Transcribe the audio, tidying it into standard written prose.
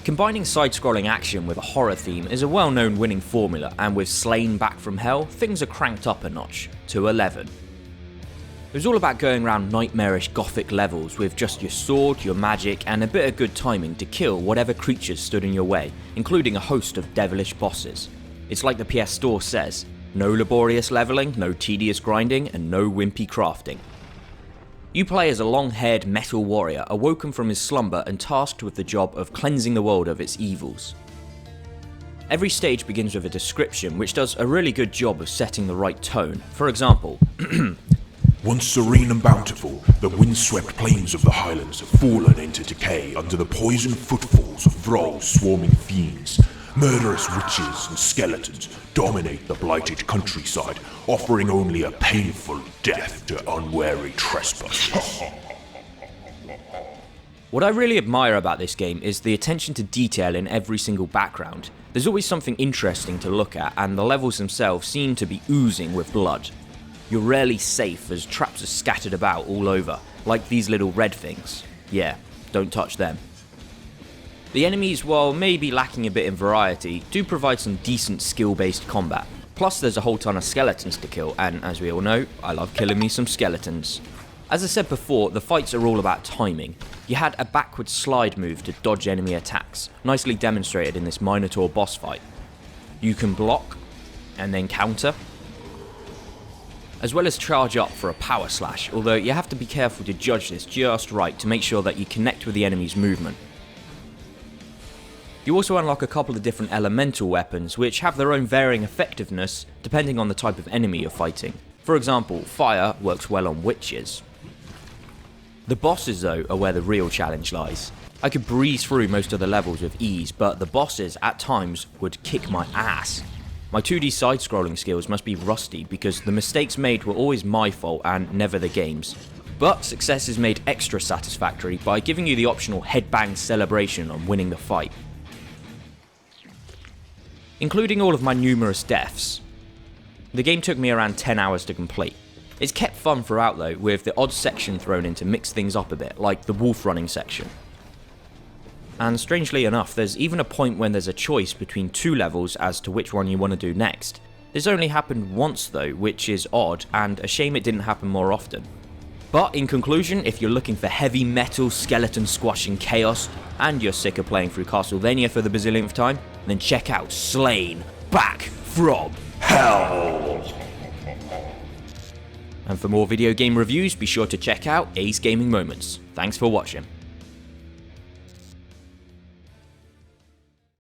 Combining side-scrolling action with a horror theme is a well-known winning formula, and with Slain Back from Hell, things are cranked up a notch, to 11. It was all about going around nightmarish Gothic levels with just your sword, your magic, and a bit of good timing to kill whatever creatures stood in your way, including a host of devilish bosses. It's like the PS4 says, no laborious leveling, no tedious grinding, and no wimpy crafting. You play as a long-haired metal warrior awoken from his slumber and tasked with the job of cleansing the world of its evils. Every stage begins with a description which does a really good job of setting the right tone. For example, once serene and bountiful, the windswept plains of the Highlands have fallen into decay under the poisoned footfalls of Thrall's swarming fiends. Murderous witches and skeletons dominate the blighted countryside, offering only a painful death to unwary trespassers. What I really admire about this game is the attention to detail in every single background. There's always something interesting to look at, and the levels themselves seem to be oozing with blood. You're rarely safe as traps are scattered about all over, like these little red things. Yeah, don't touch them. The enemies, while maybe lacking a bit in variety, do provide some decent skill-based combat. Plus there's a whole ton of skeletons to kill, and as we all know, I love killing me some skeletons. As I said before, the fights are all about timing. You had a backward slide move to dodge enemy attacks, nicely demonstrated in this Minotaur boss fight. You can block, and then counter, as well as charge up for a power slash, although you have to be careful to judge this just right to make sure that you connect with the enemy's movement. You also unlock a couple of different elemental weapons which have their own varying effectiveness depending on the type of enemy you're fighting. For example, fire works well on witches. The bosses though are where the real challenge lies. I could breeze through most of the levels with ease, but the bosses at times would kick my ass. My 2D side-scrolling skills must be rusty because the mistakes made were always my fault and never the game's. But success is made extra satisfactory by giving you the optional headbang celebration on winning the fight. Including all of my numerous deaths, the game took me around 10 hours to complete. It's kept fun throughout though, with the odd section thrown in to mix things up a bit, like the wolf running section. And strangely enough, there's even a point when there's a choice between two levels as to which one you want to do next. This only happened once though, which is odd, and a shame it didn't happen more often. But in conclusion, if you're looking for heavy metal skeleton squashing chaos, and you're sick of playing through Castlevania for the bazillionth time, then check out Slain Back from Hell! And for more video game reviews, be sure to check out Ace Gaming Moments. Thanks for watching.